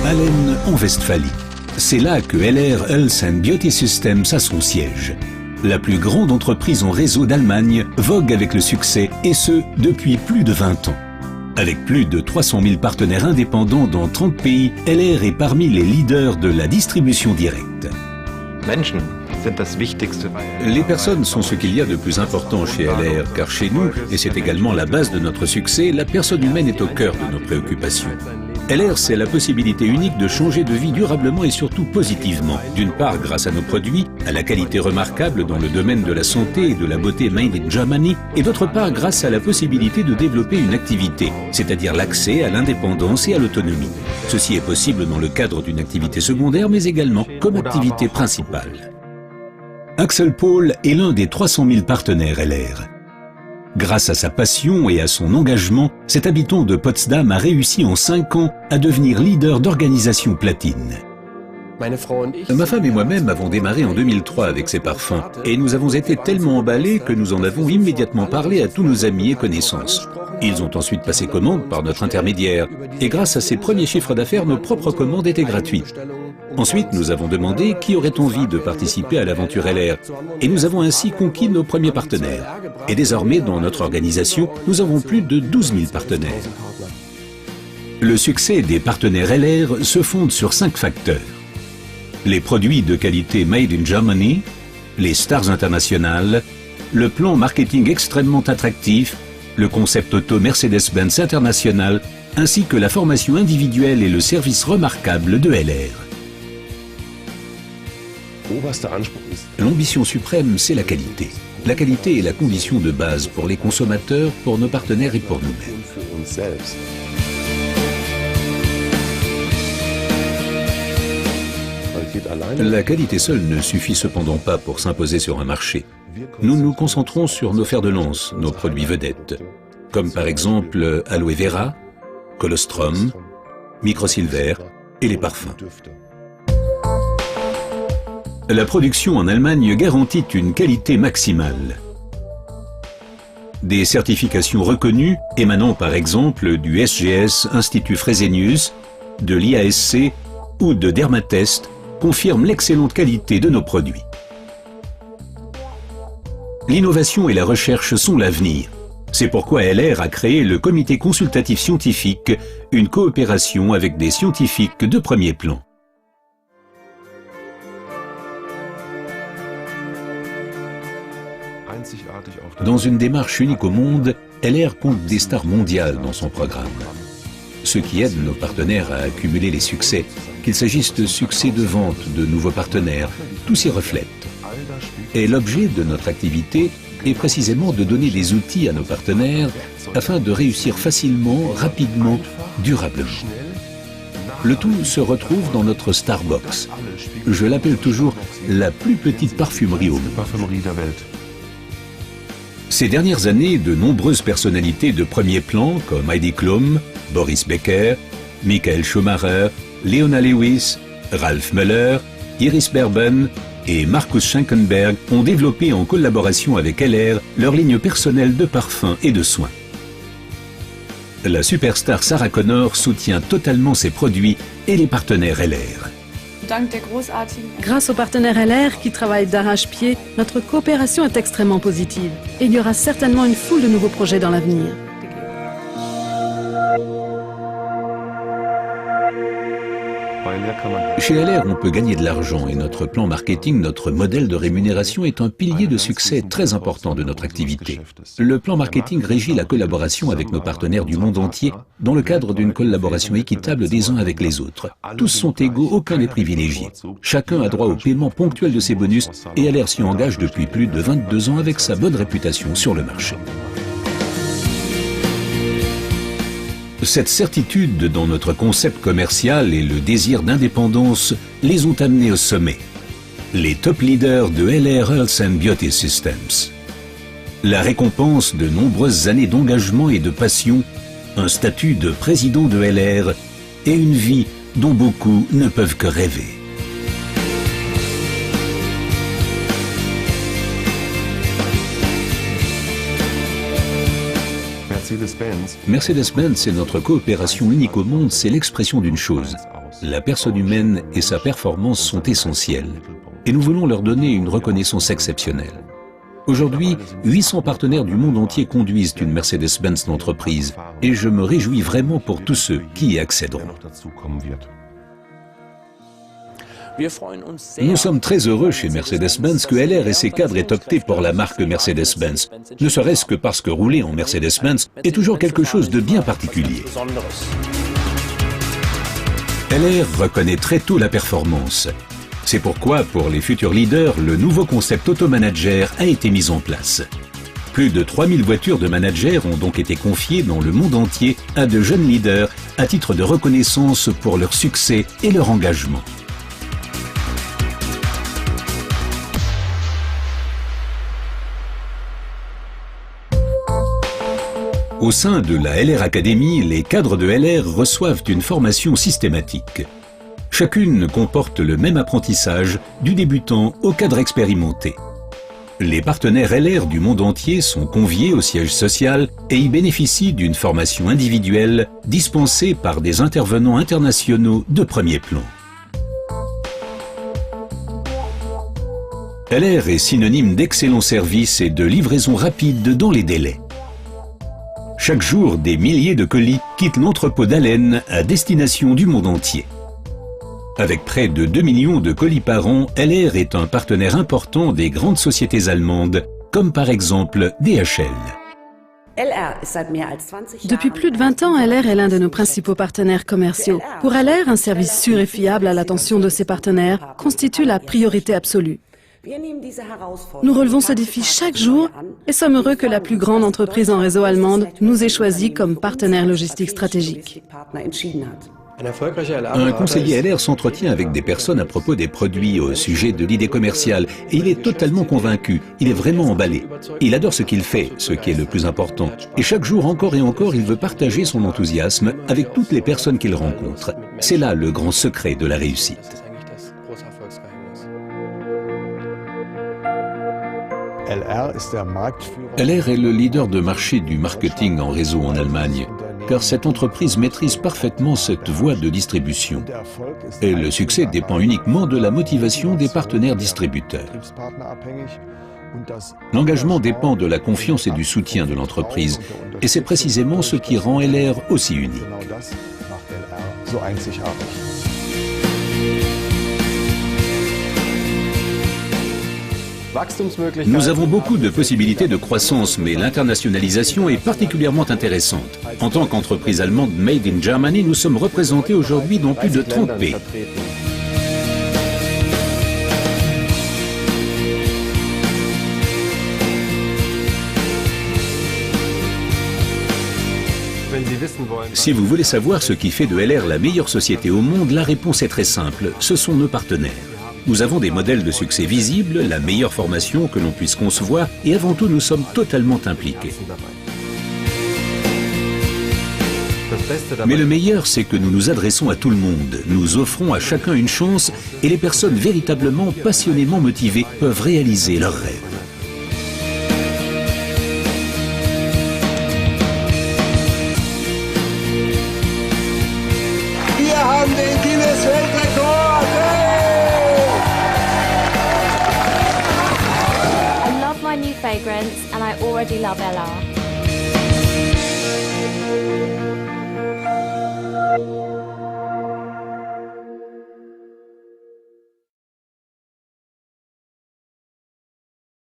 Allen en Westphalie. C'est là que LR Health and Beauty Systems a son siège. La plus grande entreprise en réseau d'Allemagne vogue avec le succès, et ce, depuis plus de 20 ans. Avec plus de 300 000 partenaires indépendants dans 30 pays, LR est parmi les leaders de la distribution directe. Les personnes sont ce qu'il y a de plus important chez LR, car chez nous, et c'est également la base de notre succès, la personne humaine est au cœur de nos préoccupations. LR, c'est la possibilité unique de changer de vie durablement et surtout positivement. D'une part, grâce à nos produits, à la qualité remarquable dans le domaine de la santé et de la beauté made in Germany, et d'autre part, grâce à la possibilité de développer une activité, c'est-à-dire l'accès à l'indépendance et à l'autonomie. Ceci est possible dans le cadre d'une activité secondaire, mais également comme activité principale. Axel Paul est l'un des 300 000 partenaires LR. Grâce à sa passion et à son engagement, cet habitant de Potsdam a réussi en 5 ans à devenir leader d'organisation platine. Ma femme et moi-même avons démarré en 2003 avec ces parfums et nous avons été tellement emballés que nous en avons immédiatement parlé à tous nos amis et connaissances. Ils ont ensuite passé commande par notre intermédiaire et grâce à ces premiers chiffres d'affaires, nos propres commandes étaient gratuites. Ensuite, nous avons demandé qui aurait envie de participer à l'aventure LR et nous avons ainsi conquis nos premiers partenaires. Et désormais, dans notre organisation, nous avons plus de 12 000 partenaires. Le succès des partenaires LR se fonde sur 5 facteurs. Les produits de qualité Made in Germany, les stars internationales, le plan marketing extrêmement attractif, le concept auto Mercedes-Benz International, ainsi que la formation individuelle et le service remarquable de LR. L'ambition suprême, c'est la qualité. La qualité est la condition de base pour les consommateurs, pour nos partenaires et pour nous-mêmes. La qualité seule ne suffit cependant pas pour s'imposer sur un marché. Nous nous concentrons sur nos fers de lance, nos produits vedettes, comme par exemple Aloe Vera, Colostrum, Microsilver et les parfums. La production en Allemagne garantit une qualité maximale. Des certifications reconnues émanant par exemple du SGS Institut Fresenius, de l'IASC ou de Dermatest confirment l'excellente qualité de nos produits. L'innovation et la recherche sont l'avenir. C'est pourquoi LR a créé le Comité consultatif scientifique, une coopération avec des scientifiques de premier plan. Dans une démarche unique au monde, LR compte des stars mondiales dans son programme. Ce qui aide nos partenaires à accumuler les succès, qu'il s'agisse de succès de vente, de nouveaux partenaires, tout s'y reflète. Et l'objet de notre activité est précisément de donner des outils à nos partenaires afin de réussir facilement, rapidement, durablement. Le tout se retrouve dans notre Starbox. Je l'appelle toujours la plus petite parfumerie au monde. Ces dernières années, de nombreuses personnalités de premier plan comme Heidi Klum, Boris Becker, Michael Schumacher, Leona Lewis, Ralph Müller, Iris Berben et Markus Schenkenberg ont développé en collaboration avec LR leur ligne personnelle de parfums et de soins. La superstar Sarah Connor soutient totalement ses produits et les partenaires LR. Grâce aux partenaires LR qui travaillent d'arrache-pied, notre coopération est extrêmement positive. Et il y aura certainement une foule de nouveaux projets dans l'avenir. Chez LR, on peut gagner de l'argent et notre plan marketing, notre modèle de rémunération est un pilier de succès très important de notre activité. Le plan marketing régit la collaboration avec nos partenaires du monde entier dans le cadre d'une collaboration équitable des uns avec les autres. Tous sont égaux, aucun n'est privilégié. Chacun a droit au paiement ponctuel de ses bonus et LR s'y engage depuis plus de 22 ans avec sa bonne réputation sur le marché. Cette certitude dans notre concept commercial et le désir d'indépendance les ont amenés au sommet. Les top leaders de LR Health and Beauty Systems. La récompense de nombreuses années d'engagement et de passion, un statut de président de LR et une vie dont beaucoup ne peuvent que rêver. Mercedes-Benz et notre coopération unique au monde, c'est l'expression d'une chose. la personne humaine et sa performance sont essentielles. Et nous voulons leur donner une reconnaissance exceptionnelle. Aujourd'hui, 800 partenaires du monde entier conduisent une Mercedes-Benz d'entreprise et je me réjouis vraiment pour tous ceux qui y accéderont. Nous sommes très heureux chez Mercedes-Benz que LR et ses cadres aient opté pour la marque Mercedes-Benz, ne serait-ce que parce que rouler en Mercedes-Benz est toujours quelque chose de bien particulier. LR reconnaît très tôt la performance. C'est pourquoi, pour les futurs leaders, le nouveau concept Auto-Manager a été mis en place. Plus de 3000 voitures de managers ont donc été confiées dans le monde entier à de jeunes leaders à titre de reconnaissance pour leur succès et leur engagement. Au sein de la LR Academy, les cadres de LR reçoivent une formation systématique. Chacune comporte le même apprentissage, du débutant au cadre expérimenté. Les partenaires LR du monde entier sont conviés au siège social et y bénéficient d'une formation individuelle dispensée par des intervenants internationaux de premier plan. LR est synonyme d'excellent service et de livraison rapide dans les délais. Chaque jour, des milliers de colis quittent l'entrepôt d'Allen à destination du monde entier. Avec près de 2 millions de colis par an, LR est un partenaire important des grandes sociétés allemandes, comme par exemple DHL. Depuis plus de 20 ans, LR est l'un de nos principaux partenaires commerciaux. Pour LR, un service sûr et fiable à l'attention de ses partenaires constitue la priorité absolue. Nous relevons ce défi chaque jour et sommes heureux que la plus grande entreprise en réseau allemande nous ait choisis comme partenaire logistique stratégique. Un conseiller LR s'entretient avec des personnes à propos des produits au sujet de l'idée commerciale et il est totalement convaincu, il est vraiment emballé. Il adore ce qu'il fait, ce qui est le plus important. Et chaque jour, encore et encore, il veut partager son enthousiasme avec toutes les personnes qu'il rencontre. C'est là le grand secret de la réussite. LR est le leader de marché du marketing en réseau en Allemagne, car cette entreprise maîtrise parfaitement cette voie de distribution. Et le succès dépend uniquement de la motivation des partenaires distributeurs. L'engagement dépend de la confiance et du soutien de l'entreprise, et c'est précisément ce qui rend LR aussi unique. Nous avons beaucoup de possibilités de croissance, mais l'internationalisation est particulièrement intéressante. En tant qu'entreprise allemande Made in Germany, nous sommes représentés aujourd'hui dans plus de 30 pays. Si vous voulez savoir ce qui fait de LR la meilleure société au monde, la réponse est très simple, ce sont nos partenaires. Nous avons des modèles de succès visibles, la meilleure formation que l'on puisse concevoir et avant tout nous sommes totalement impliqués. Mais le meilleur, c'est que nous nous adressons à tout le monde, nous offrons à chacun une chance et les personnes véritablement passionnément motivées peuvent réaliser leurs rêves. Fragrance and I already love LR.